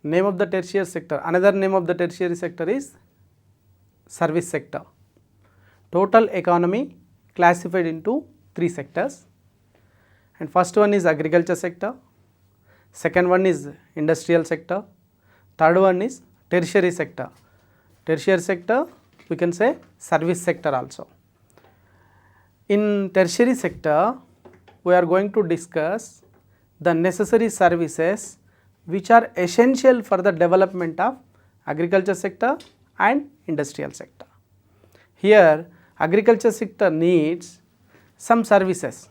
name of the tertiary sector, another name of the tertiary sector is service sector. Total economy classified into 3 sectors, and first one is agriculture sector, second one is industrial sector, third one is tertiary sector. Tertiary sector we can say service sector also. In tertiary sector we are going to discuss the necessary services which are essential for the development of agriculture sector and industrial sector. Here agriculture sector needs some services.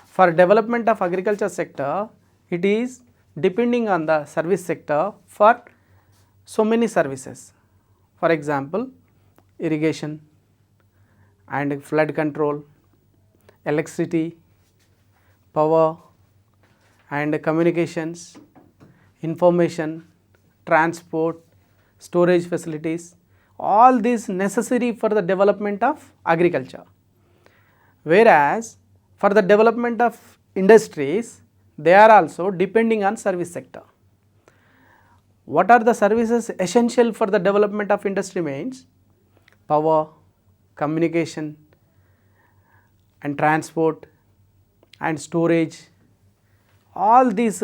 For development of agriculture sector, it is depending on the service sector for so many services. For example, irrigation and flood control, electricity, power and communications, information, transport, storage facilities, all these necessary for the development of agriculture. Whereas for the development of industries, they are also depending on service sector. What are the services essential for the development of industry means? Power, communication and transport and storage, all these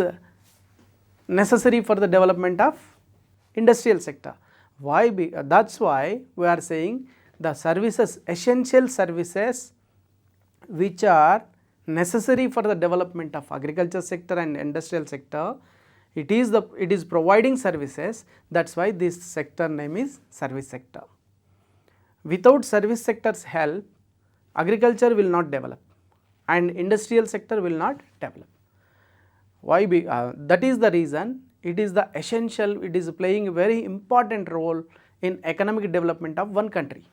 necessary for the development of industrial sector. Why? That's why we are saying the services, essential services which are necessary for the development of agriculture sector and industrial sector, it is providing services. That's why this sector name is service sector. Without service sector's help, agriculture will not develop and industrial sector will not develop. Why? That is the reason it is the essential, it is playing a very important role in economic development of one country.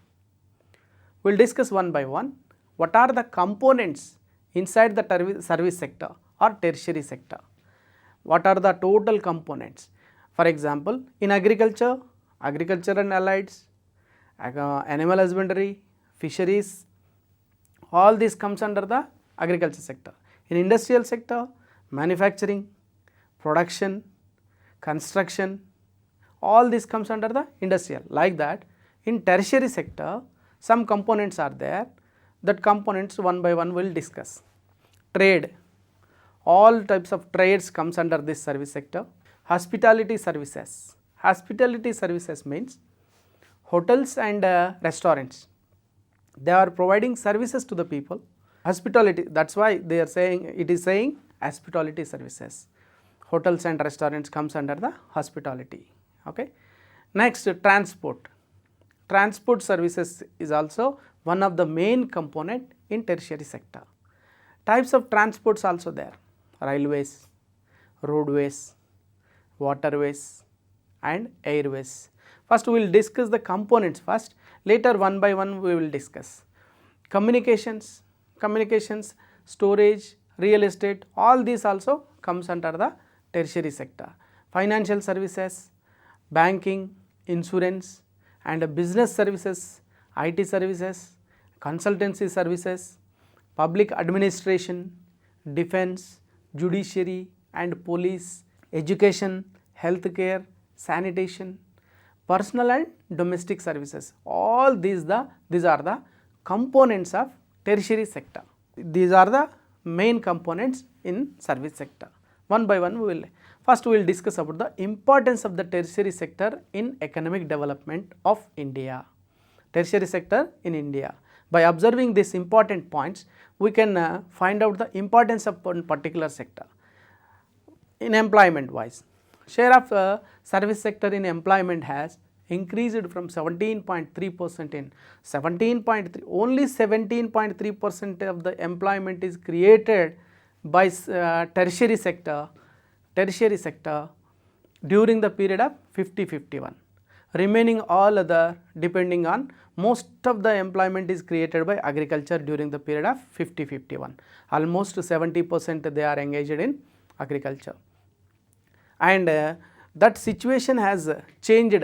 We will discuss one by one. What are the components inside the service sector or tertiary sector? What are the total components? For example, in agriculture, agriculture and allieds, animal husbandry, fisheries, all this comes under the agriculture sector. In industrial sector, manufacturing, production, construction, all this comes under the industrial. Like that, in tertiary sector, some components are there. That components one by one we will discuss. Trade, all types of trades comes under this service sector. Hospitality services. Hospitality services means hotels and restaurants. They are providing services to the people. Hospitality, that's why they are saying, it is saying hospitality services. Hotels and restaurants comes under the hospitality. Okay. Next, transport. Transport services is also one of the main component in tertiary sector. Types of transports also there, railways, roadways, waterways and airways. First we will discuss the components first, later one by one we will discuss. Communications, storage, real estate, all these also comes under the tertiary sector. Financial services, banking, insurance and business services, IT services, consultancy services, public administration, defense, judiciary and police, education, healthcare, sanitation, personal and domestic services. All these are the components of tertiary sector. These are the main components in service sector. One by one we will discuss about the importance of the tertiary sector in economic development of India. Tertiary sector in India. By observing these important points, we can find out the importance of one particular sector. In employment wise, share of service sector in employment has increased from 17.3% in 17.3, only 17.3% of the employment is created by tertiary sector during the period of 50-51. Remaining all other depending on, most of the employment is created by agriculture during the period of 50-51. Almost 70% they are engaged in agriculture. And that situation has changed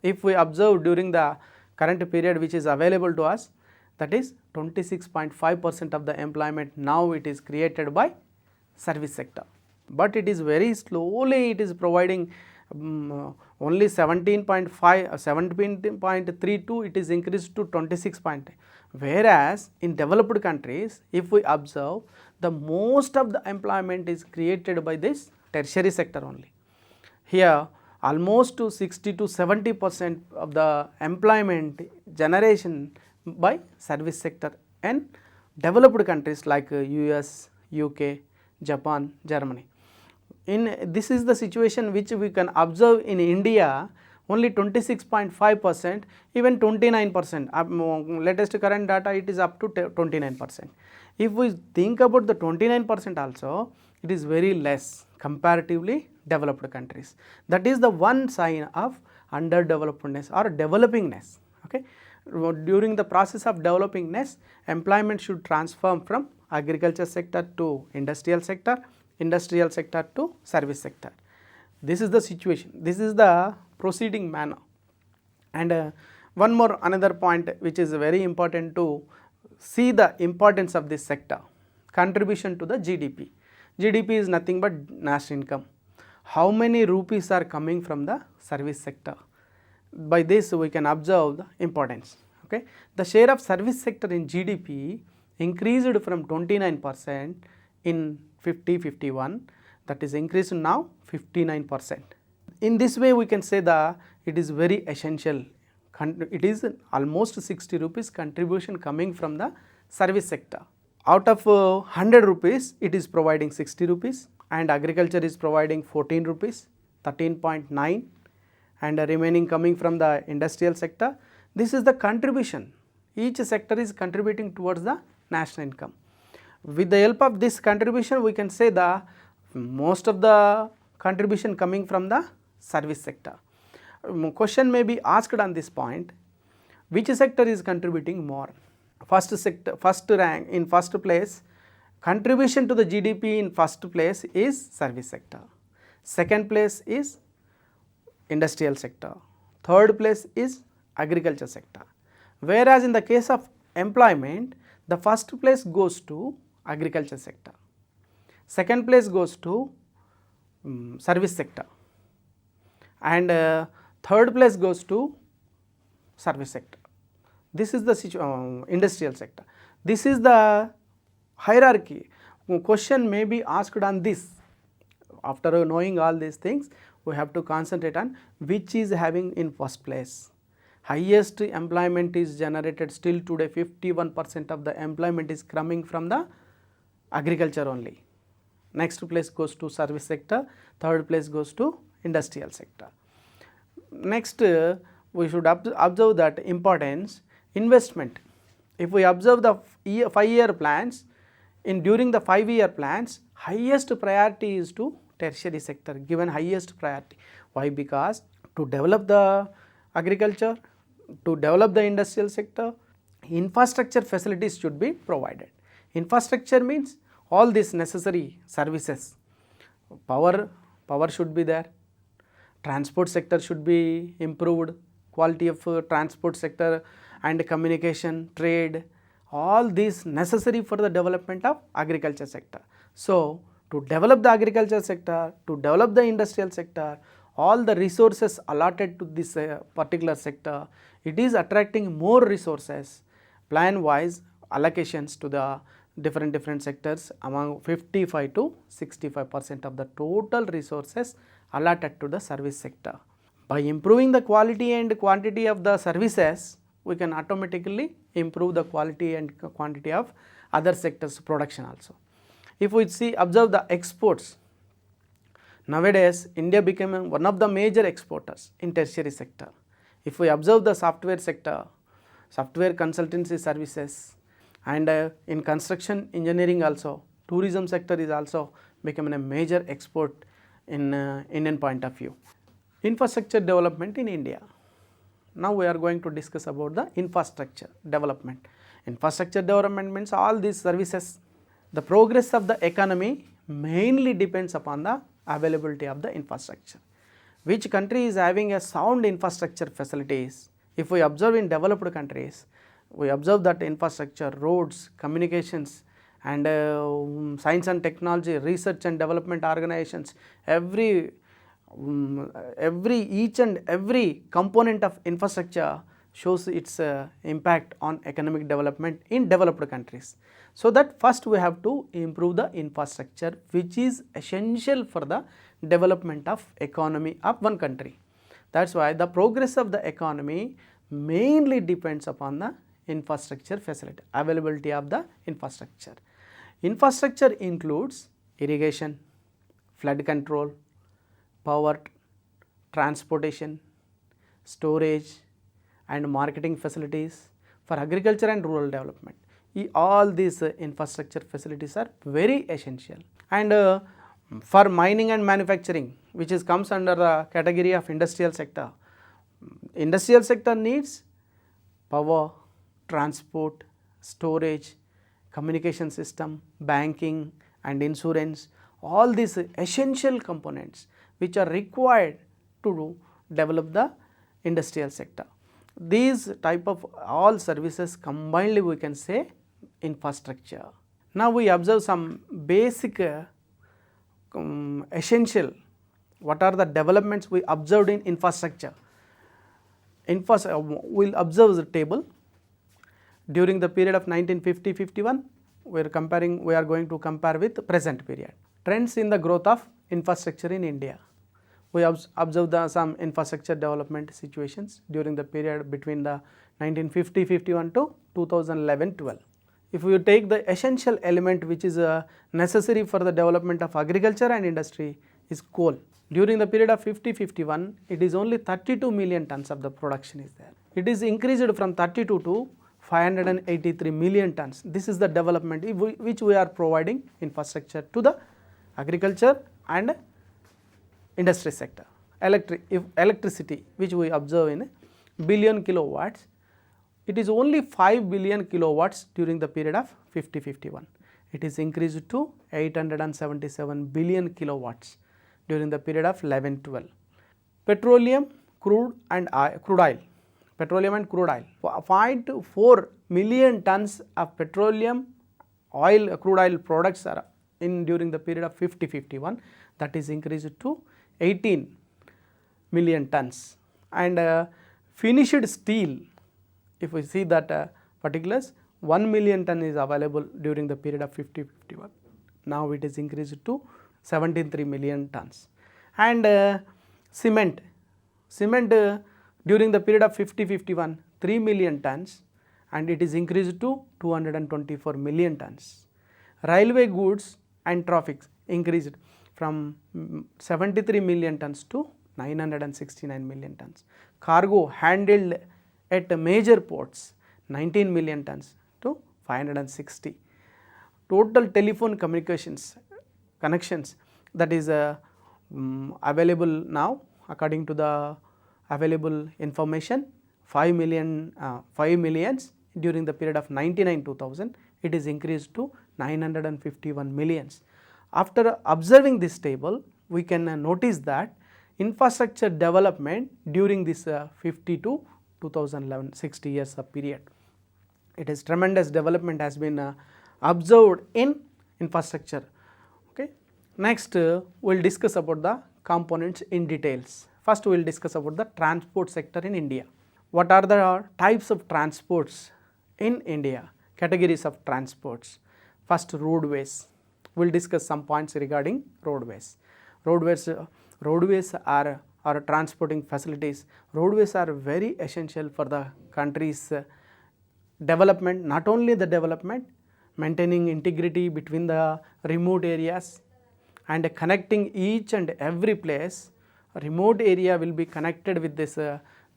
if we observe during the current period which is available to us, that is 26.5% of the employment now it is created by service sector. but it is very slowly it is providing only 17.5 17.32 it is increased to 26 point. Whereas in developed countries, if we observe, the most of the employment is created by this tertiary sector only. Here almost to 60 to 70% of the employment generation by service sector and developed countries like US, UK, Japan, Germany. This is the situation which we can observe in India, only 26.5%, even 29%, latest current data it is up to 29%. If we think about the 29% also, it is very less comparatively developed countries. That is the one sign of underdevelopedness or developingness. Okay. During the process of developingness, employment should transform from agriculture sector to industrial sector to service sector. This is the situation, this is the proceeding manner. And one more another point which is very important to see the importance of this sector, contribution to the GDP. GDP is nothing but national income. How many rupees are coming from the service sector? By this we can observe the importance. Okay. The share of service sector in GDP increased from 29% in 50-51, that is increased now 59%. In this way we can say that it is very essential, it is almost 60 rupees contribution coming from the service sector. Out of 100 rupees it is providing 60 rupees and agriculture is providing 14 rupees, 13.9, and the remaining coming from the industrial sector. This is the contribution, each sector is contributing towards the national income. With the help of this contribution we can say the most of the contribution coming from the service sector. Question may be asked on this point, which sector is contributing more? First sector, first rank, in first place, contribution to the GDP in first place is service sector, second place is industrial sector, third place is agriculture sector. Whereas in the case of employment, the first place goes to agriculture sector, second place goes to service sector, and third place goes to service sector. This is the industrial sector. This is the hierarchy. Question may be asked on this. After knowing all these things, we have to concentrate on which is having in first place. Highest employment is generated still today, 51% of the employment is coming from the agriculture only. Next place goes to service sector, third place goes to industrial sector. Next, we should observe that importance, investment. If we observe the 5-year plans, during the 5-year plans, highest priority is to tertiary sector, given highest priority. Why? Because to develop the agriculture, to develop the industrial sector, infrastructure facilities should be provided. Infrastructure means all these necessary services, power should be there, transport sector should be improved, quality of transport sector and communication, trade, all these necessary for the development of agriculture sector. So, to develop the agriculture sector, to develop the industrial sector, all the resources allotted to this particular sector, it is attracting more resources, plan wise allocations to the different sectors among 55 to 65% of the total resources allotted to the service sector. By improving the quality and quantity of the services, we can automatically improve the quality and quantity of other sectors production also. If we observe the exports, nowadays India became one of the major exporters in tertiary sector. If we observe the software sector, software consultancy services, and in construction engineering also, tourism sector is also becoming a major export in Indian point of view. Infrastructure development in India. Now we are going to discuss about the infrastructure development. Infrastructure development means all these services. The progress of the economy mainly depends upon the availability of the infrastructure. Which country is having a sound infrastructure facilities? If we observe in developed countries, we observe that infrastructure, roads, communications, and science and technology, research and development organizations, each and every component of infrastructure shows its impact on economic development in developed countries. So that first we have to improve the infrastructure, which is essential for the development of economy of one country. That's why the progress of the economy mainly depends upon the infrastructure facility, availability of the infrastructure. Infrastructure includes irrigation, flood control, power, transportation, storage and marketing facilities for agriculture and rural development. All these infrastructure facilities are very essential. And for mining and manufacturing, which comes under the category of industrial sector, industrial sector needs power, transport, storage, communication system, banking and insurance, all these essential components which are required to develop the industrial sector. These type of all services combinedly we can say infrastructure. Now we observe some basic essential, what are the developments we observed in infrastructure. We will observe the table. During the period of 1950-51, we are going to compare with the present period. Trends in the growth of infrastructure in India. We observe some infrastructure development situations during the period between the 1950-51 to 2011-12. If we take the essential element which is necessary for the development of agriculture and industry is coal. During the period of 50-51, it is only 32 million tons of the production is there. It is increased from 32 to 583 million tons. This is the development which we are providing infrastructure to the agriculture and industry sector. Electricity which we observe in billion kilowatts, it is only 5 billion kilowatts during the period of 50-51. It is increased to 877 billion kilowatts during the period of 11-12. Petroleum, crude oil. Petroleum and crude oil. 5.4 million tons of petroleum, crude oil products are during the period of 50-51. That is increased to 18 million tons. And finished steel, if we see that particulars, 1 million ton is available during the period of 50-51. Now it is increased to 73 million tons. And cement during the period of 50-51, 3 million tons, and it is increased to 224 million tons. Railway goods and traffic increased from 73 million tons to 969 million tons. Cargo handled at major ports, 19 million tons to 560. Total telephone communications connections that is available now according to the available information, 5 millions during the period of 99-2000, it is increased to 951 millions. After observing this table, we can notice that infrastructure development during this 50 to 2011, 60 years of period, it is tremendous development has been observed in infrastructure. Okay. Next, we will discuss about the components in details. First, we will discuss about the transport sector in India. What are the types of transports in India? Categories of transports. First, roadways. We will discuss some points regarding roadways. Roadways are transporting facilities. Roadways are very essential for the country's development, not only the development, maintaining integrity between the remote areas and connecting each and every place. Remote area will be connected with this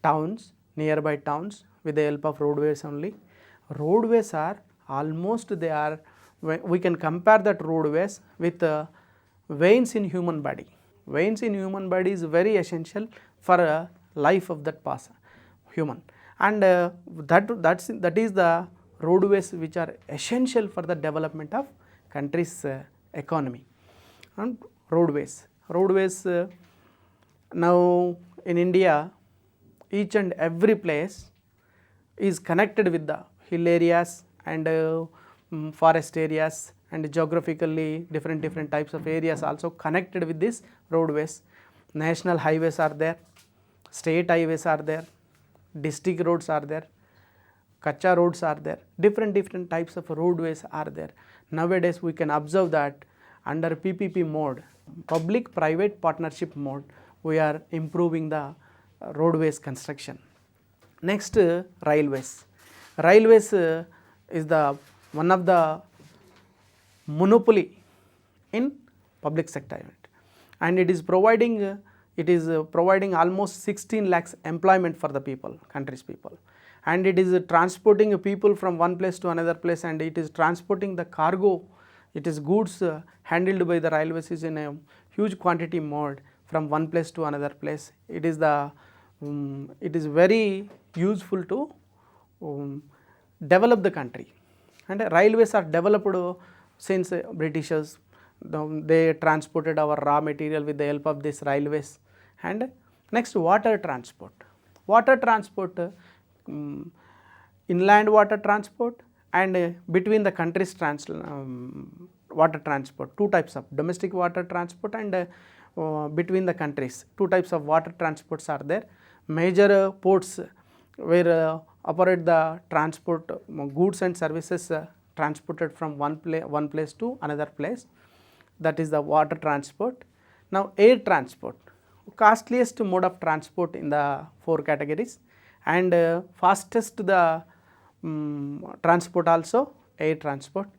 towns, nearby towns with the help of roadways only. Roadways are almost we can compare that roadways with veins in human body. Veins in human body is very essential for life of that person, human, and that is the roadways which are essential for the development of country's economy. And roadways now in India, each and every place is connected with the hill areas and forest areas and geographically different types of areas also connected with this roadways. National highways are there, state highways are there, district roads are there, kacha roads are there, different types of roadways are there. Nowadays we can observe that under PPP mode, public private partnership mode, we are improving the roadways construction. Next, railways. Railways is the one of the monopoly in public sector unit, and it is providing almost 16 lakhs employment for the people, country's people, and it is transporting people from one place to another place, and it is transporting the cargo, it is goods handled by the railways is in a huge quantity mode from one place to another place. It is the it is very useful to develop the country, and railways are developed since Britishers. They transported our raw material with the help of these railways. And next, water transport. Water transport, inland water transport and between the countries water transport, two types of domestic water transport and between the countries, two types of water transports are there. Major ports where operate the transport goods and services transported from one place to another place, that is the water transport. Now air transport, costliest mode of transport in the four categories, and fastest the transport also air transport.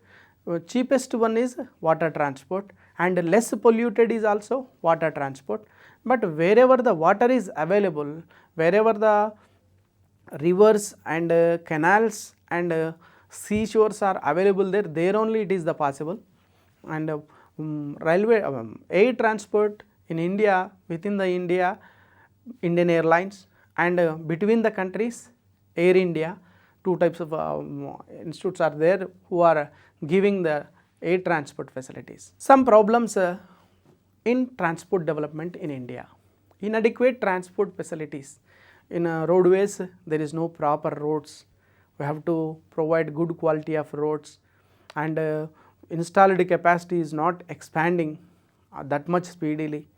Cheapest one is water transport, and less polluted is also water transport. But wherever the water is available, wherever the rivers and canals and seashores are available there only it is the possible. And railway air transport in India, within the India, Indian Airlines, and between the countries, Air India, two types of institutes are there who are giving the air transport facilities. Some problems in transport development in India. Inadequate transport facilities. In roadways, there is no proper roads. We have to provide good quality of roads, and installed capacity is not expanding that much speedily.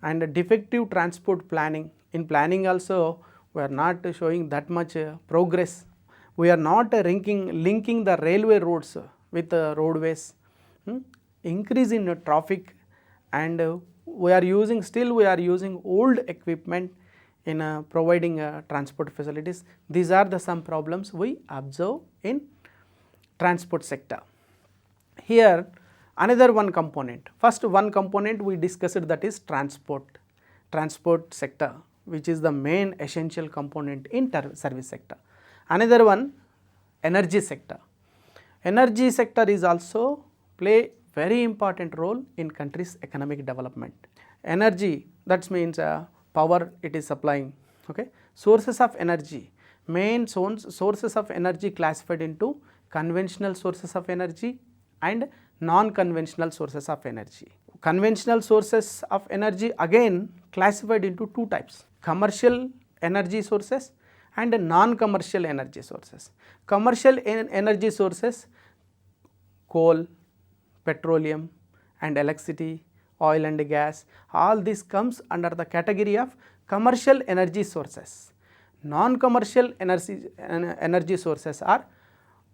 And defective transport planning. In planning also, we are not showing that much progress. We are not linking the railway roads with roadways. Increase in traffic, and we are using old equipment in providing transport facilities. These are the some problems we observe in transport sector. Here another one component, first one component we discussed, that is transport sector, which is the main essential component in service sector. Another one, energy sector. Energy sector is also play very important role in country's economic development. Energy, that means power it is supplying. Okay. Sources of energy, main sources of energy classified into conventional sources of energy and non-conventional sources of energy. Conventional sources of energy again classified into two types, commercial energy sources and non-commercial energy sources. Commercial energy sources, coal, petroleum and electricity, oil and gas, all this comes under the category of commercial energy sources. Non-commercial energy sources are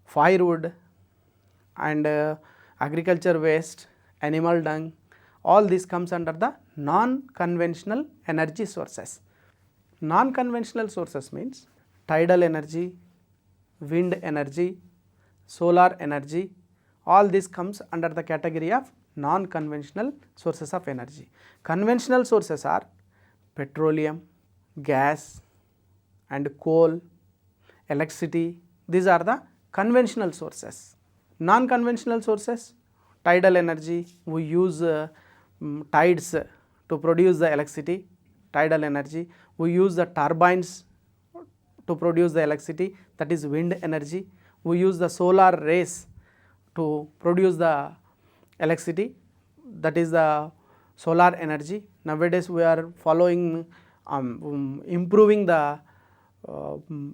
firewood and agriculture waste, animal dung, all this comes under the non-conventional energy sources. Non-conventional sources means tidal energy, wind energy, solar energy, all this comes under the category of non-conventional sources of energy. Conventional sources are petroleum, gas and coal, electricity, these are the conventional sources. Non-conventional sources, tidal energy, we use tides to produce the electricity, tidal energy. We use the turbines to produce the electricity, that is wind energy. We use the solar rays to produce the electricity, that is the solar energy. Nowadays we are following improving the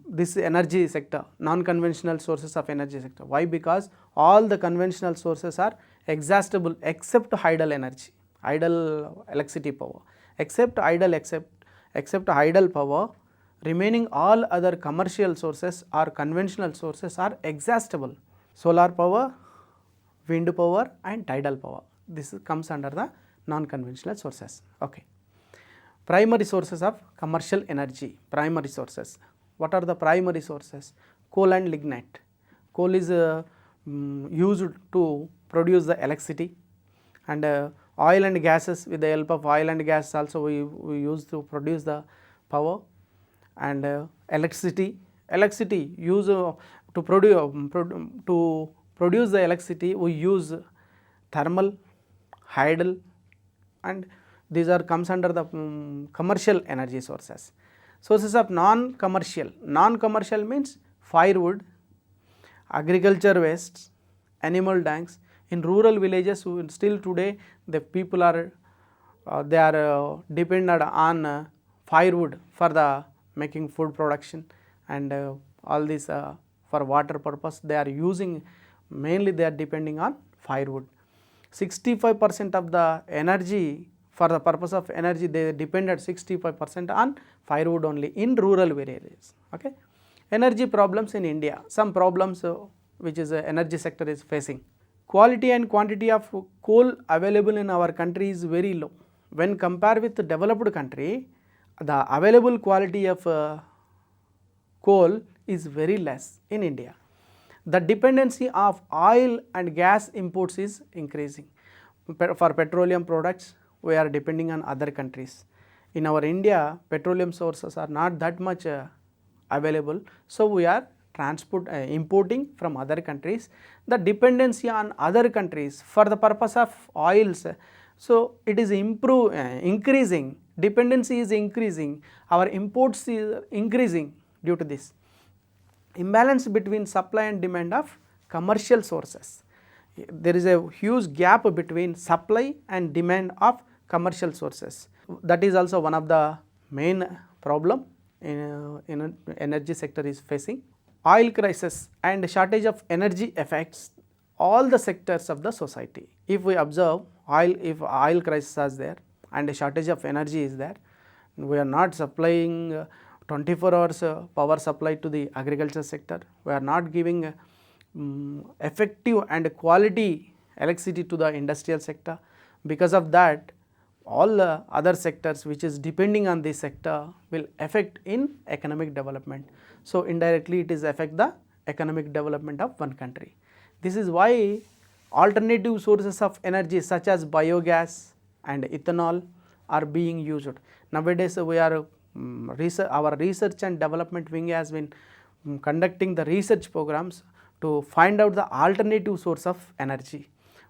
this energy sector, non-conventional sources of energy sector. Why? Because all the conventional sources are exhaustible except idle energy, idle electricity power, except idle power, remaining all other commercial sources or conventional sources are exhaustible. Solar power, wind power and tidal power, this comes under the non-conventional sources. Okay. Primary sources of commercial energy, primary sources. What are the primary sources? Coal and lignite. Coal is used to produce the electricity, and oil and gases, with the help of oil and gas also we use to produce the power, and electricity use to produce the electricity we use thermal, hydel, and these are comes under the commercial energy sources. Sources of non-commercial means firewood, agriculture wastes, animal dungs. In rural villages still today the people are dependent on firewood for the making food production, and all this for water purpose they are using, mainly they are depending on firewood. 65% of the energy, for the purpose of energy they depended 65% on firewood only in rural areas. Okay. Energy problems in India, some problems which is energy sector is facing. Quality and quantity of coal available in our country is very low. When compared with the developed country, the available quality of coal is very less in India. The dependency of oil and gas imports is increasing. For petroleum products we are depending on other countries. In our India, petroleum sources are not that much available, so we are importing from other countries. The dependency on other countries for the purpose of oils, so it is increasing, dependency is increasing, our imports is increasing due to this. Imbalance between supply and demand of commercial sources. There is a huge gap between supply and demand of commercial sources. That is also one of the main problem in energy sector is facing. Oil crisis and shortage of energy affects all the sectors of the society. If we observe if oil crisis is there and a shortage of energy is there, we are not supplying 24 hours power supply to the agriculture sector, we are not giving effective and quality electricity to the industrial sector. Because of that, all other sectors which is depending on this sector will affect in economic development. So indirectly it is affect the economic development of one country. This is why alternative sources of energy such as biogas and ethanol are being used. Nowadays we are our research and development wing has been conducting the research programs to find out the alternative source of energy.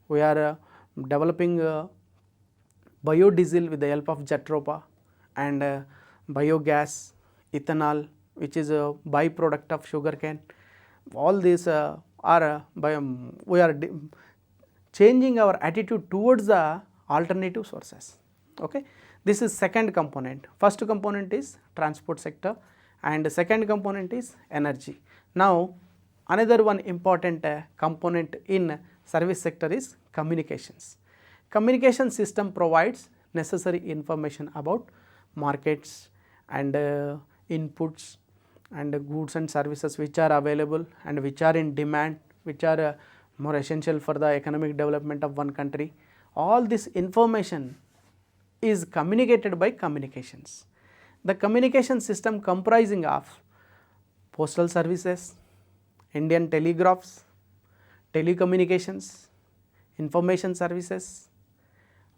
We are developing biodiesel with the help of 𝗳𝗏 and biogas, ethanol, which is a byproduct of sugarcane. All these we are changing our attitude towards the alternative sources. Okay. This is second component. First component is transport sector and second component is energy. Now another one important component in service sector is communications. Communication system provides necessary information about markets and inputs and goods and services which are available and which are in demand, which are more essential for the economic development of one country. All this information is communicated by communications. The communication system comprising of postal services, Indian telegraphs, telecommunications, information services,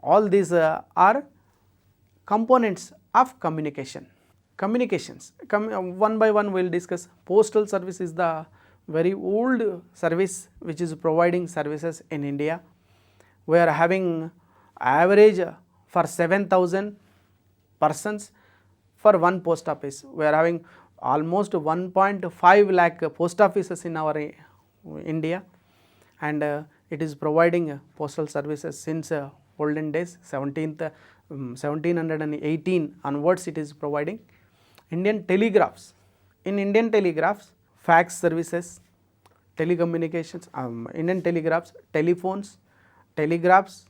all these are components of communication. Communications, one by one we will discuss. Postal service is the very old service which is providing services in India. We are having average for 7,000 persons for one post office. We are having almost 1.5 lakh post offices in our India, and it is providing postal services since olden days, 1718 onwards it is providing. Indian telegraphs, In Indian telegraphs, fax services, telecommunications, Indian telegraphs, telephones, telegraphs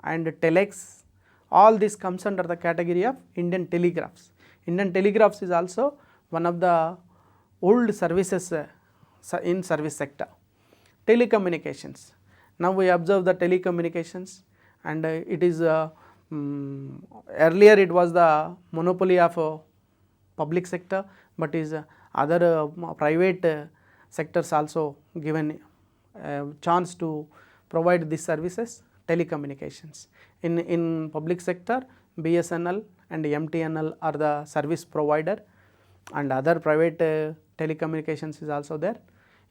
and telex, all this comes under the category of Indian telegraphs. Indian telegraphs is also one of the old services in service sector. Telecommunications, now we observe the telecommunications, and it is earlier it was the monopoly of public sector, but is other private sectors also given chance to provide these services. Telecommunications, in public sector, BSNL and MTNL are the service provider, and other private telecommunications is also there.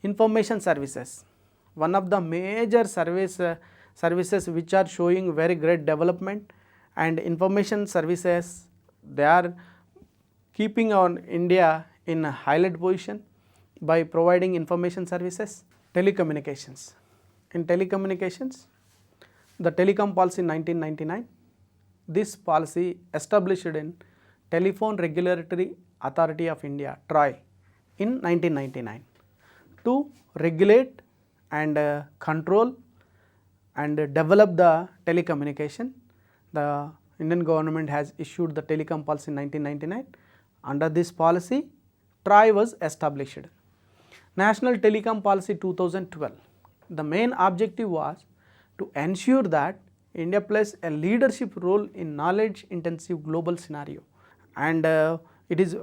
Information services, one of the major services which are showing very great development, and information services, they are keeping on India in a highlight position by providing information services. Telecommunications, in telecommunications, the telecom policy in 1999, this policy established in Telephone Regulatory Authority of India, TRAI, in 1999 to regulate and control and develop the telecommunication. The Indian government has issued the telecom policy in 1999. Under this policy, TRAI was established. National Telecom Policy 2012, the main objective was to ensure that India plays a leadership role in knowledge intensive global scenario, and it is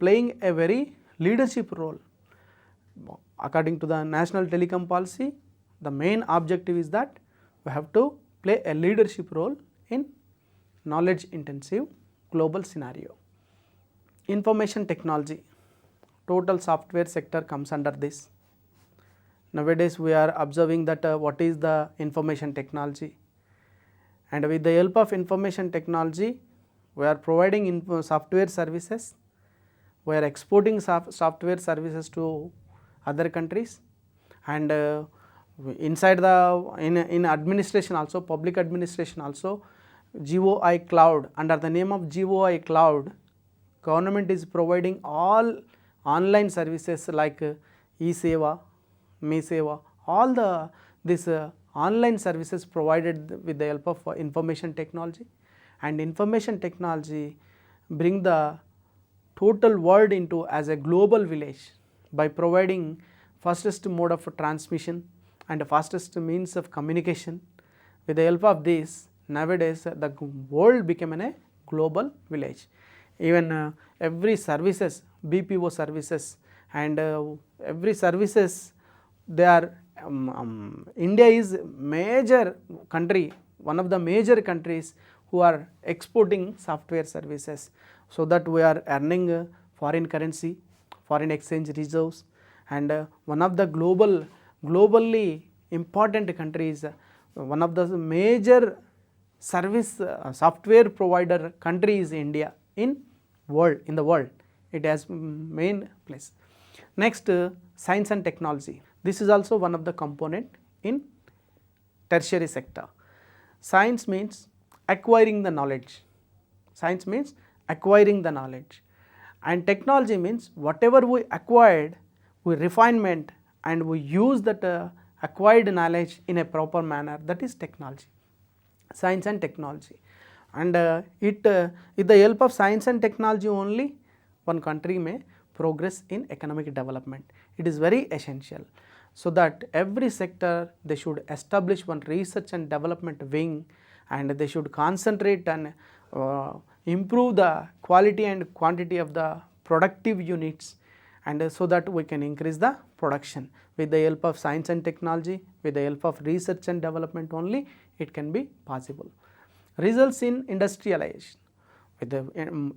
playing a very leadership role. According to the National Telecom Policy, the main objective is that we have to play a leadership role in knowledge intensive global scenario. Information technology, total software sector comes under this. Nowadays we are observing that what is the information technology, and with the help of information technology we are providing software services, we are exporting software services to other countries, and inside the in administration also, public administration also, 𝗳𝗧 cloud, under the name of 𝗳𝗧 cloud, government is providing all online services like 𝗖𝗍𝗺, 𝗵𝗍𝗺, all this online services provided with the help of information technology. And information technology bring the total world into as a global village by providing fastest mode of transmission and fastest means of communication. With the help of this, nowadays the world became a global village. Even every services, BPO services and every services, they are India is major country, one of the major countries who are exporting software services, so that we are earning foreign currency, foreign exchange reserves, and one of the globally important countries, one of the major service software provider country is India in the world. It has main place. Next, science and technology. This is also one of the component in tertiary sector. Science means acquiring the knowledge. Science means acquiring the knowledge, and technology means whatever we acquired, we refinement and we use that acquired knowledge in a proper manner, that is technology. Science and technology, and with the help of science and technology only one country may progress in economic development. It is very essential, so that every sector they should establish one research and development wing, and they should concentrate and improve the quality and quantity of the productive units, and so that we can increase the production. With the help of science and technology, with the help of research and development only, it can be possible. Results in industrialization.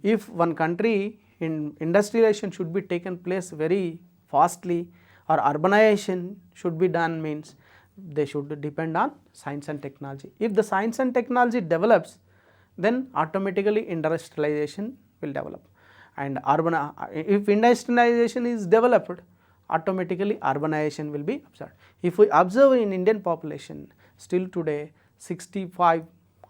If one country in industrialization should be taken place very fastly, or urbanization should be done, means they should depend on science and technology. If the science and technology develops, then automatically industrialization will develop, and if industrialization is developed, automatically urbanization will be observed. If we observe in Indian population, still today 65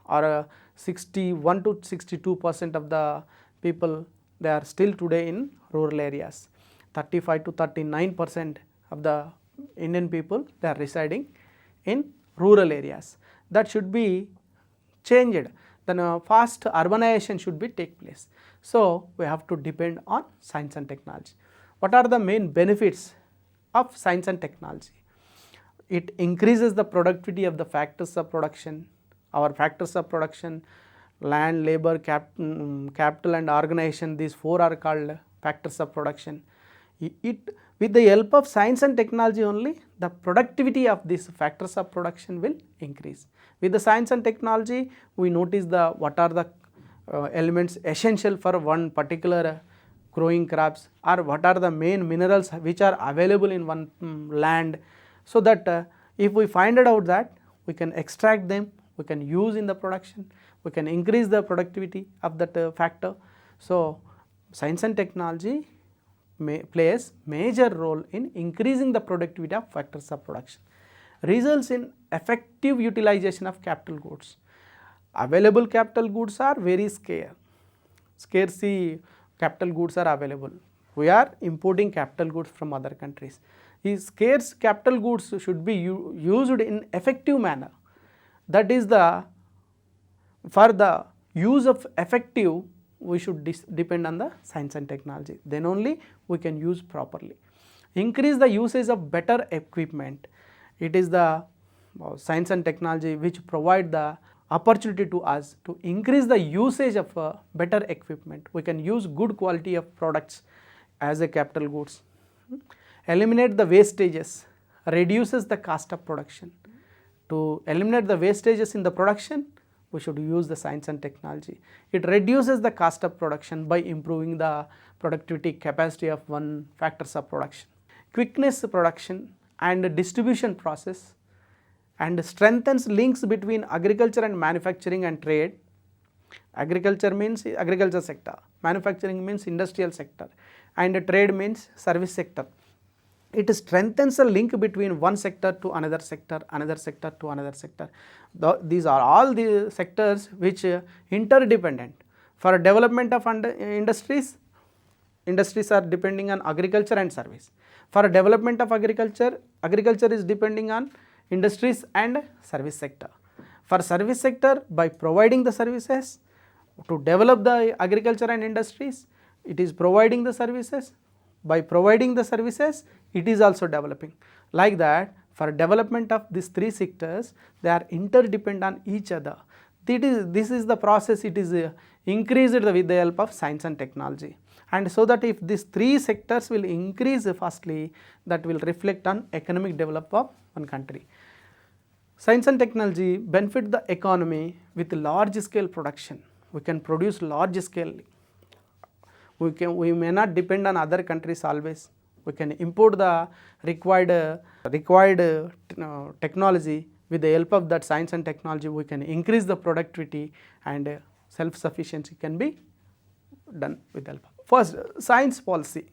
or 61 to 62% of the people they are still today in rural areas. 35 to 39% of the Indian people, they are residing in rural areas. That should be changed, then fast urbanization should be take place. So, we have to depend on science and technology. What are the main benefits of science and technology? It increases the productivity of the factors of production. Our factors of production, land, labor, capital and organization, these four are called factors of production. With the help of science and technology only, the productivity of these factors of production will increase. With the science and technology, we notice what are the elements essential for one particular growing crops, or what are the main minerals which are available in one land, so that if we find it out that we can extract them, we can use in the production, we can increase the productivity of that factor. So, science and technology plays major role in increasing the productivity of factors of production, results in effective utilization of capital goods. Available capital goods are very scarce. Scarcity capital goods are available. We are importing capital goods from other countries. These scarce capital goods should be used in effective manner. That is for the use of effective, we should depend on the science and technology. Then only we can use properly. Increase the usage of better equipment. It is the science and technology which provide the opportunity to us to increase the usage of better equipment. We can use good quality of products as a capital goods. Eliminate the wastages, reduces the cost of production. To eliminate the wastages in the production, we should use the science and technology. It reduces the cost of production by improving the productivity capacity of one factors of production. Quickness production and distribution process, and strengthens links between agriculture and manufacturing and trade. Agriculture means agriculture sector, manufacturing means industrial sector, and trade means service sector. It strengthens a link between one sector to another sector, another sector to another sector. These are all the sectors which interdependent. For development of industries, industries are depending on agriculture and service. For development of agriculture, agriculture is depending on industries and service sector. For service sector, by providing the services to develop the agriculture and industries, it is providing the services. By providing the services, it is also developing. Like that, for development of these three sectors, they are interdependent on each other. This is the process, it is increased with the help of science and technology. And so that if these three sectors will increase fastly, that will reflect on economic development of one country. Science and technology benefit the economy with large scale production. We can produce large scale. We may not depend on other countries always. We can import the required technology. With the help of that science and technology, we can increase the productivity, and self-sufficiency can be done with the help of. First, science policy.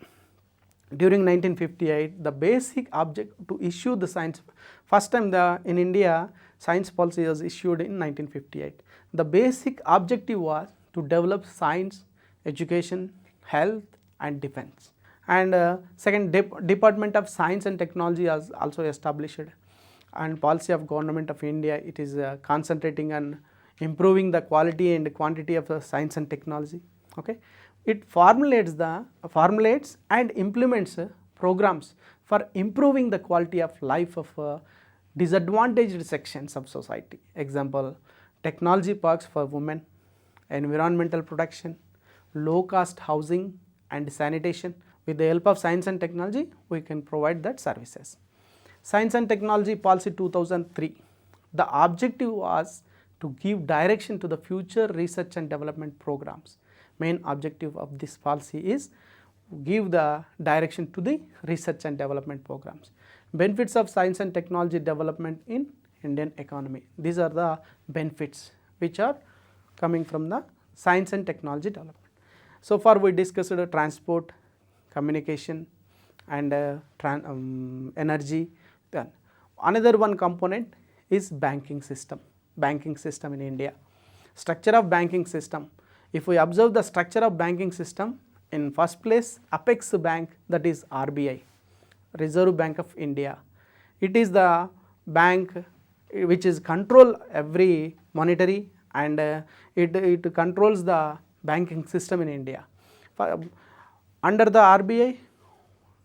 During 1958, the basic object to issue the science, first time in India, science policy was issued in 1958. The basic objective was to develop science, education, health and defense. And second, Department of Science and Technology was also established, and policy of Government of India, it is concentrating on improving the quality and quantity of science and technology. Okay. It formulates and implements programs for improving the quality of life of disadvantaged sections of society. Example, technology parks for women, environmental protection, low cost housing and sanitation. With the help of science and technology, we can provide that services. Science and Technology Policy 2003. The objective was to give direction to the future research and development programs. Main objective of this policy is give the direction to the research and development programs. Benefits of science and technology development in Indian economy. These are the benefits which are coming from the science and technology development. So far we discussed transport, communication and energy. Then another one component is banking system in India. Structure of banking system. If we observe the structure of banking system, In first place, apex bank, that is RBI, Reserve Bank of India. It is the bank which is control every monetary and it controls the banking system in India. Under the RBI,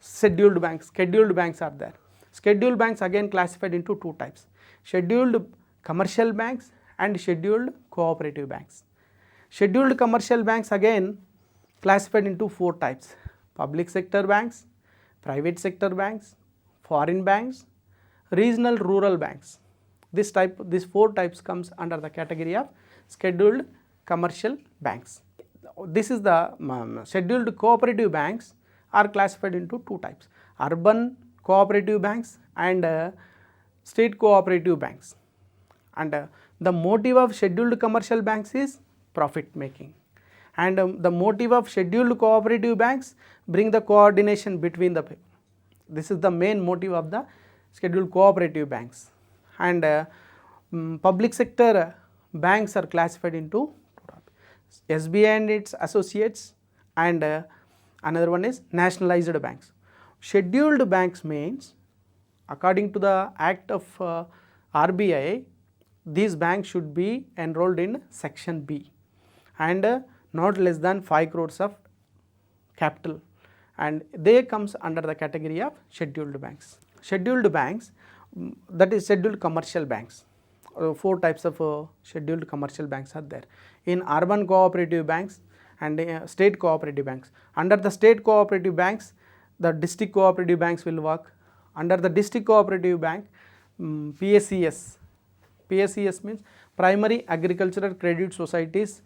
scheduled banks are there. Scheduled banks again classified into two types: scheduled commercial banks and scheduled cooperative banks. Scheduled commercial banks again classified into four types: public sector banks, private sector banks, foreign banks, regional rural banks. These four types comes under the category of scheduled commercial banks. This is the scheduled cooperative banks are classified into two types: urban cooperative banks and state cooperative banks. And the motive of scheduled commercial banks is profit making, and the motive of scheduled cooperative banks bring the coordination between the people. This is the main motive of the scheduled cooperative banks. And public sector banks are classified into SBI and its associates, and another one is nationalized banks. Scheduled banks means, according to the act of RBI, these banks should be enrolled in section B and not less than 5 crores of capital, and they comes under the category of scheduled banks. Scheduled banks, that is scheduled commercial banks. Four types of scheduled commercial banks are there. In urban cooperative banks and state cooperative banks. Under the state cooperative banks, the district cooperative banks will work. Under the district cooperative bank, PSCS. PSCS means primary agricultural credit societies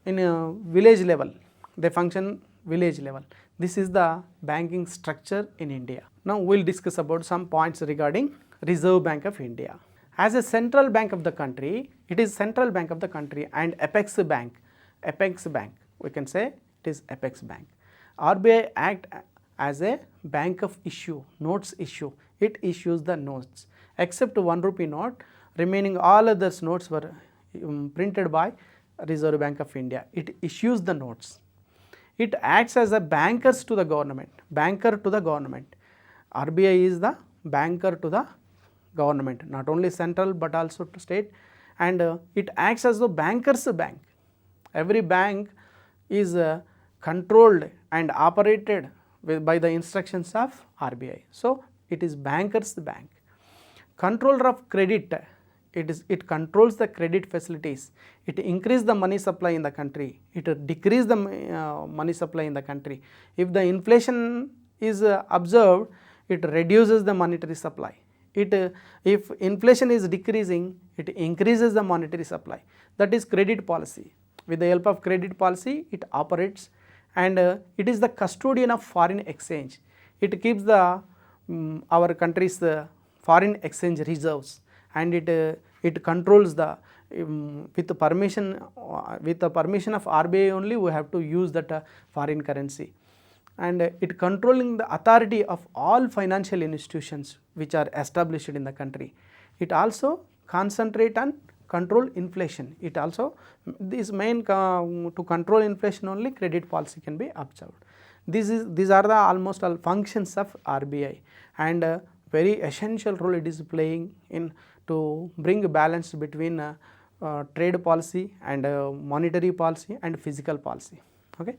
in a village level. They function village level. This is the banking structure in India. Now we will discuss about some points regarding Reserve Bank of India. As a central bank of the country, it is central bank of the country, and apex bank, we can say it is apex bank. RBI act as a bank of issue, notes issue. It issues the notes. Except 1 rupee note, remaining all others notes were printed by Reserve Bank of India. It issues the notes. It acts as a banker to the government. RBI is the banker to the government, not only central but also to state, and it acts as the banker's bank. Every bank is controlled and operated by the instructions of RBI. So it is banker's bank. Controller of credit, it controls the credit facilities. It increases the money supply in the country. It decreases the money supply in the country. If the inflation is observed, it reduces the monetary supply. If inflation is decreasing, it increases the monetary supply. That is credit policy. With the help of credit policy, it operates, and it is the custodian of foreign exchange. It keeps the our country's foreign exchange reserves, and it controls the with the permission of RBI only we have to use that foreign currency. And it controlling the authority of all financial institutions which are established in the country. It also concentrate on control inflation. It also, this main to control inflation only credit policy can be observed. These are the almost all functions of RBI, and very essential role it is playing in to bring a balance between trade policy and monetary policy and physical policy. Okay.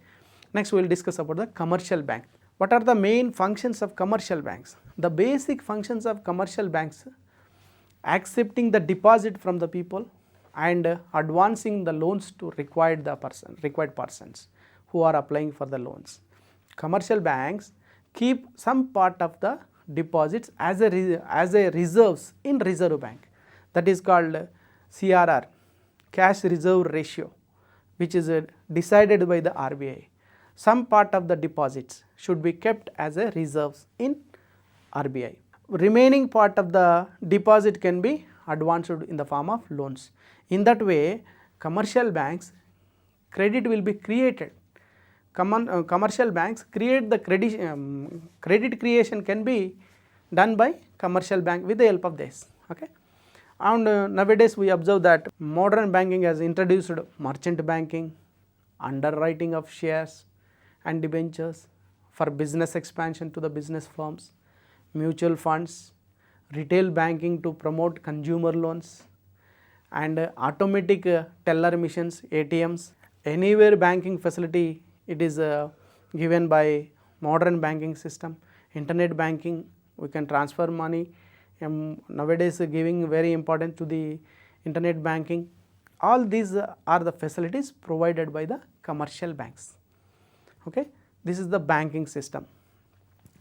Next we will discuss about the commercial bank. What are the main functions of commercial banks? The basic functions of commercial banks: accepting the deposit from the people and advancing the loans to required persons who are applying for the loans. Commercial banks keep some part of the deposits as a reserves in Reserve Bank. That is called CRR, cash reserve ratio, which is decided by the RBI. Some part of the deposits should be kept as a reserves in RBI. Remaining part of the deposit can be advanced in the form of loans. In that way, commercial banks, credit will be created. Commercial banks create the credit creation can be done by commercial bank with the help of this. Okay. And nowadays we observe that modern banking has introduced merchant banking, underwriting of shares, and debentures for business expansion to the business firms, mutual funds, retail banking to promote consumer loans, and automatic teller machines, ATMs, anywhere banking facility it is given by modern banking system, internet banking, we can transfer money, nowadays giving very important to the internet banking. All these are the facilities provided by the commercial banks. Okay. This is the banking system.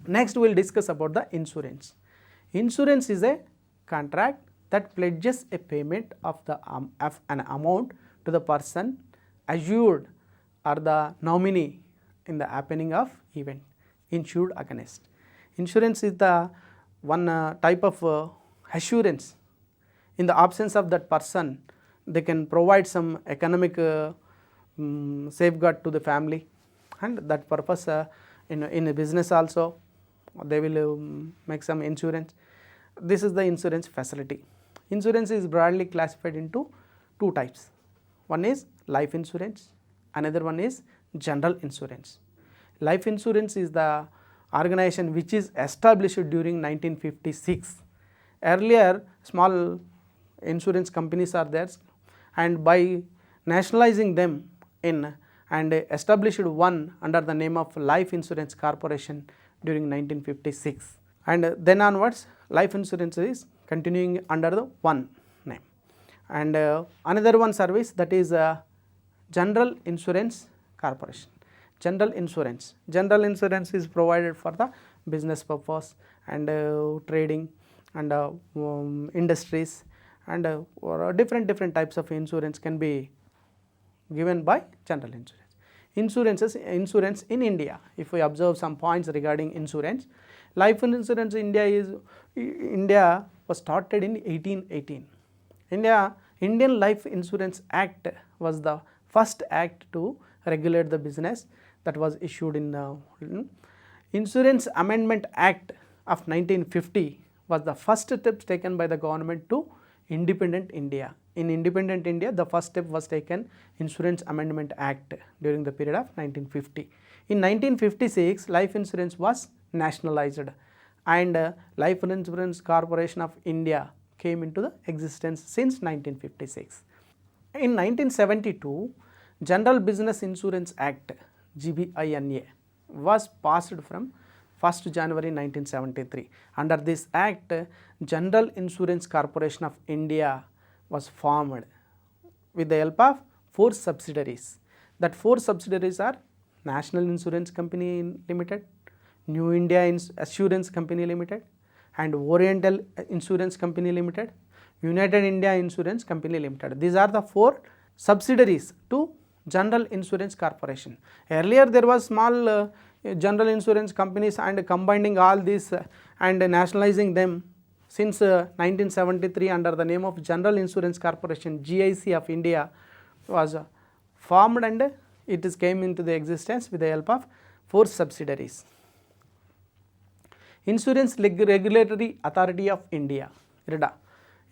Next we will discuss about the insurance. Insurance is a contract that pledges a payment of an amount to the person assured or the nominee in the happening of event insured against. Insurance is the one type of assurance. In the absence of that person, they can provide some economic safeguard to the family, and that purpose in a business also they will make some insurance. This is the insurance facility. Insurance is broadly classified into two types. One is life insurance, another one is general insurance. Life insurance is the organization which is established during 1956. Earlier small insurance companies are there, and by nationalizing them in and established one under the name of Life Insurance Corporation during 1956, and then onwards life insurance is continuing under the one name. And another one service, that is General Insurance Corporation. General insurance is provided for the business purpose and trading and industries, and different types of insurance can be given by general insurance. Insurance in India, if we observe some points regarding insurance, life insurance in India was started in 1818. Indian Life Insurance Act was the first act to regulate the business that was issued in the Insurance Amendment Act of 1950 was the first step taken by the government to independent India. In independent India, the first step was taken, Insurance Amendment Act, during the period of 1950. In 1956, life insurance was nationalized, and Life Insurance Corporation of India came into the existence since 1956. In 1972, General Business Insurance Act GBINA was passed from 1st January 1973. Under this act, General Insurance Corporation of India was formed with the help of 4 subsidiaries. That 4 subsidiaries are National Insurance Company Limited, New India Assurance Company Limited, and Oriental Insurance Company Limited, United India Insurance Company Limited. These are the 4 subsidiaries to General Insurance Corporation. Earlier there was small general insurance companies, and combining all these and nationalizing them since 1973 under the name of General Insurance Corporation, GIC of India was formed, and it is came into the existence with the help of 4 subsidiaries. Insurance Regulatory Authority of India, IRDA,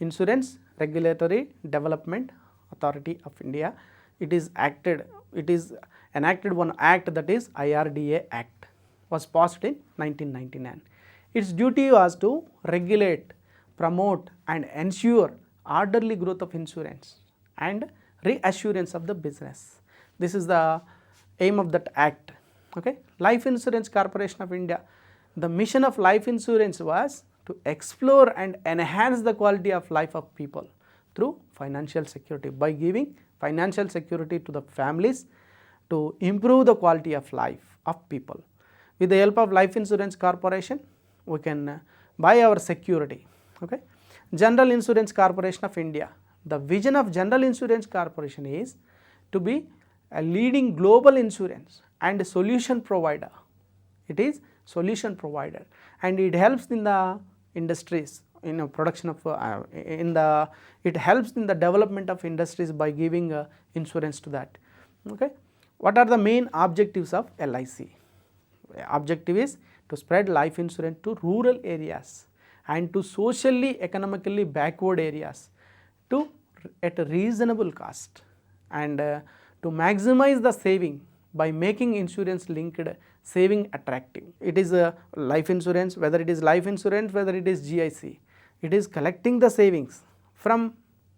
Insurance Regulatory Development Authority of India. It is enacted one act, that is IRDA Act, was passed in 1999. Its duty was to regulate, promote and ensure orderly growth of insurance and reassurance of the business. This is the aim of that act. Okay. Life Insurance Corporation of India, the mission of life insurance was to explore and enhance the quality of life of people through financial security, by giving financial security to the families to improve the quality of life of people. With the help of Life Insurance Corporation, we can buy our security. Okay. General Insurance Corporation of India, the vision of General Insurance Corporation is to be a leading global insurance and solution provider. It is solution provider, and it helps in the industries, in production of it helps in the development of industries by giving insurance to that. Okay. What are the main objectives of LIC? Objective is to spread life insurance to rural areas and to socially economically backward areas at a reasonable cost, and to maximize the saving by making insurance linked saving attractive. It is a life insurance, whether it is life insurance, whether it is GIC, it is collecting the savings from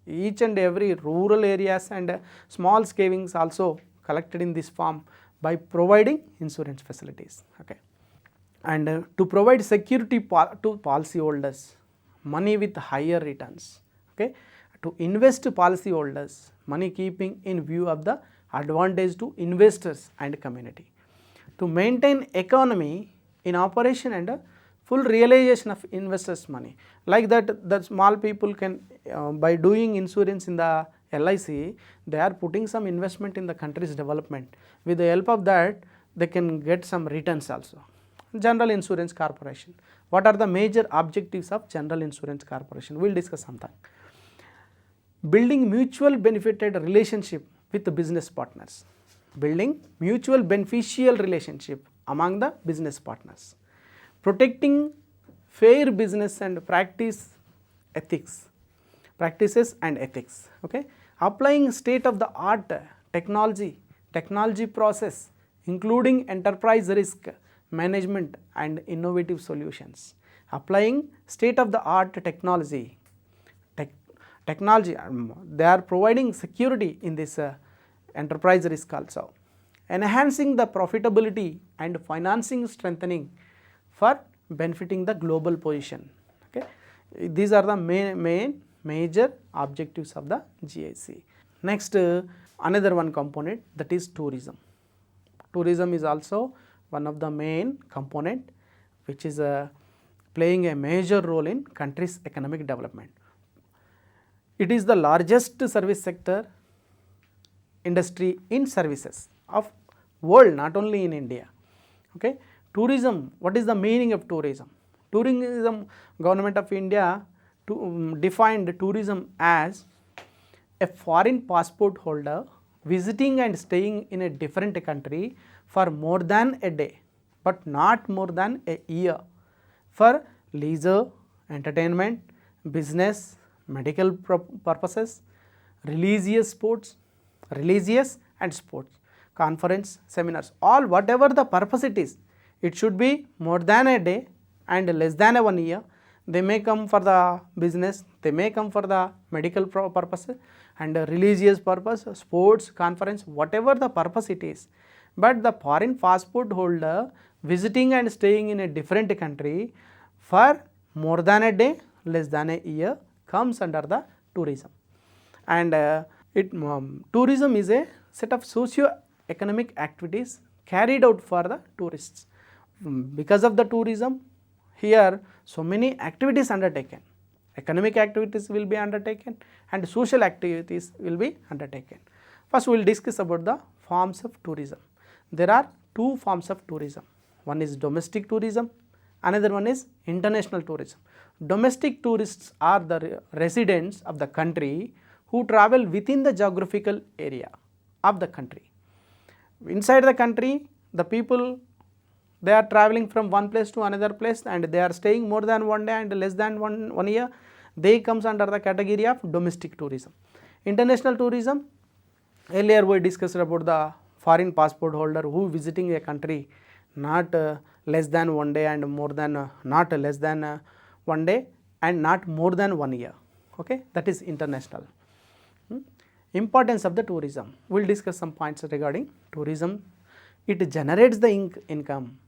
each and every rural areas and small savings also collected in this form by providing insurance facilities. Okay. And to provide security to policy holders, money with higher returns. Okay. To invest policy holders, money keeping in view of the advantage to investors and community. To maintain economy in operation and full realization of investors' money. Like that, the small people can by doing insurance in the LIC, they are putting some investment in the country's development. With the help of that, they can get some returns also. General Insurance Corporation. What are the major objectives of General Insurance Corporation? We will discuss sometime. Building mutual benefited relationship with the business partners. Building mutual beneficial relationship among the business partners. Protecting fair business and practices and ethics. Okay. Applying state of the art technology process, including enterprise risk management and innovative solutions. Applying state of the art technology, they are providing security in this enterprise risk also. Enhancing the profitability and financing strengthening for benefiting the global position. Okay. These are the major objectives of the GIC. Next, another one component, that is tourism. Tourism is also one of the main component which is playing a major role in country's economic development. It is the largest service sector industry in services of world, not only in India. Okay. Tourism, what is the meaning of tourism? Tourism, Government of India defined tourism as a foreign passport holder visiting and staying in a different country for more than a day, but not more than a year, for leisure, entertainment, business, medical purposes, religious and sports, conference, seminars, all whatever the purpose it is, it should be more than a day and less than a 1 year. They may come for the business, they may come for the medical purpose and religious purpose, sports, conference, whatever the purpose it is. But the foreign passport holder visiting and staying in a different country for more than a day, less than a year comes under the tourism. And tourism is a set of socio-economic activities carried out for the tourists. Because of the tourism, here so many activities undertaken. Economic activities will be undertaken and social activities will be undertaken. First we will discuss about the forms of tourism. There are two forms of tourism. One is domestic tourism, another one is international tourism. Domestic tourists are the residents of the country who travel within the geographical area of the country. Inside the country, the people, they are traveling from one place to another place and they are staying more than 1 day and less than one year. They comes under the category of domestic tourism. International tourism, earlier we discussed about the foreign passport holder who visiting a country not less than 1 day and more than not less than 1 day and not more than 1 year. Okay, that is international. Importance of the tourism. We will discuss some points regarding tourism. It generates the income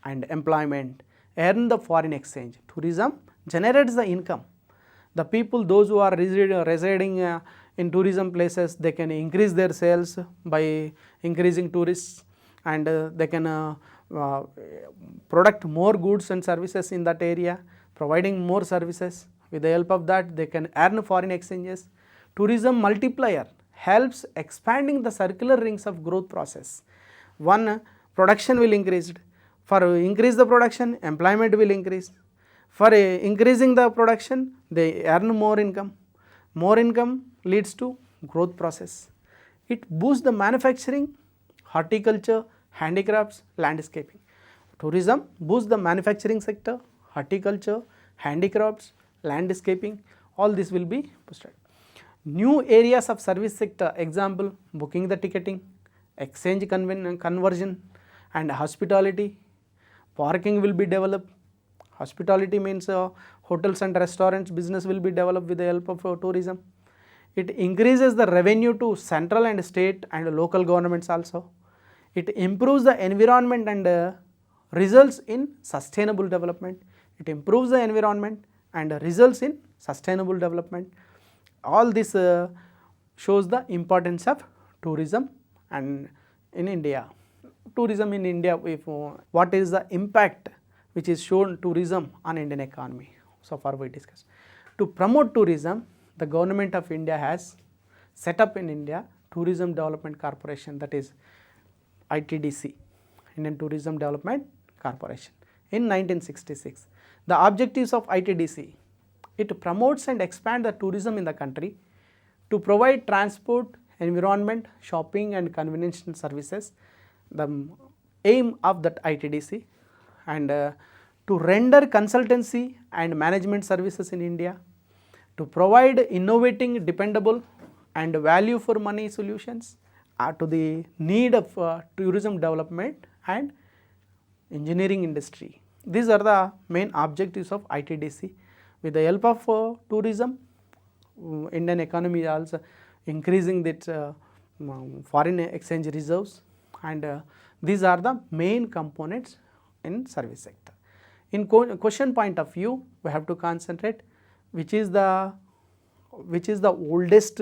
and employment, earn the foreign exchange. Tourism generates the income. The people, those who are residing in tourism places, they can increase their sales by increasing tourists and they can product more goods and services in that area, providing more services. With the help of that, they can earn foreign exchanges. Tourism multiplier helps expanding the circular rings of growth process. One, production will increase. For increase the production, employment will increase. For increasing the production, they earn more income. More income leads to growth process. It boosts the manufacturing, horticulture, handicrafts, landscaping. Tourism boosts the manufacturing sector, horticulture, handicrafts, landscaping, all this will be boosted. New areas of service sector, example, booking the ticketing, exchange conversion and hospitality. Parking will be developed. Hospitality means hotels and restaurants business will be developed with the help of tourism. It increases the revenue to central and state and local governments also. It improves the environment and results in sustainable development. It improves the environment and results in sustainable development. All this shows the importance of tourism and in India. Tourism in India, what is the impact which is shown tourism on Indian economy? So far we discussed. To promote tourism, the government of India has set up in India Tourism Development Corporation, that is ITDC, Indian Tourism Development Corporation, in 1966. The objectives of ITDC: it promotes and expands the tourism in the country, to provide transport, environment, shopping and convenience services, the aim of that ITDC, and to render consultancy and management services in India, to provide innovating, dependable and value for money solutions to the need of tourism development and engineering industry. These are the main objectives of ITDC. With the help of tourism, Indian economy is also increasing its foreign exchange reserves, and these are the main components in service sector. In question point of view, we have to concentrate which is the oldest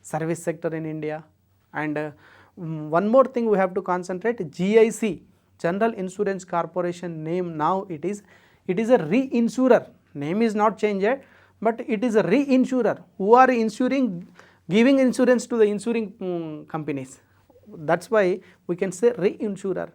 service sector in India, and one more thing we have to concentrate: GIC, General Insurance Corporation name, now it is a reinsurer. Name is not changed, but it is a reinsurer who are insuring, giving insurance to the insuring companies. That's why we can say reinsurer.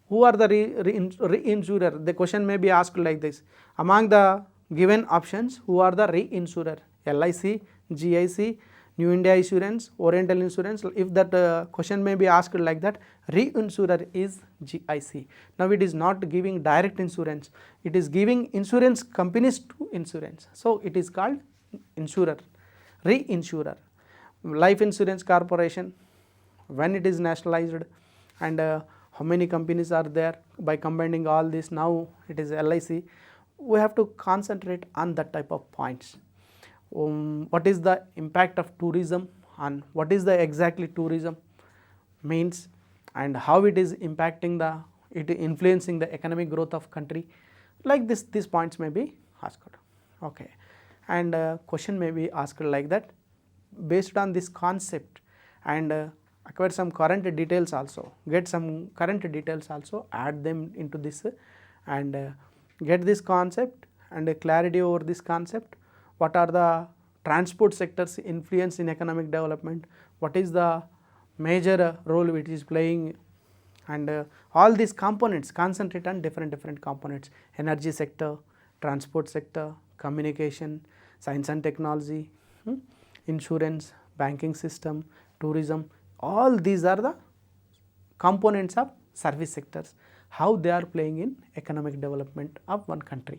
Who are the reinsurer? The question may be asked like this: among the given options, who are the reinsurer? LIC, GIC, New India Insurance, Oriental Insurance. If that question may be asked like that, reinsurer is GIC. Now it is not giving direct insurance, it is giving insurance companies to insurance. So it is called insurer, reinsurer. Life Insurance Corporation, when it is nationalized, and how many companies are there, by combining all this, now it is LIC. We have to concentrate on that type of points. What is the impact of tourism, and what is the exactly tourism means, and how it is impacting influencing the economic growth of country. Like this, these points may be asked. Okay, and question may be asked like that: based on this concept, and acquire some current details also, get some current details also, add them into this, and get this concept and clarity over this concept. What are the transport sector's influence in economic development? What is the major role which is playing? And all these components, concentrate on different components: energy sector, transport sector, communication, science and technology, insurance, banking system, tourism. All these are the components of service sectors, how they are playing in economic development of one country.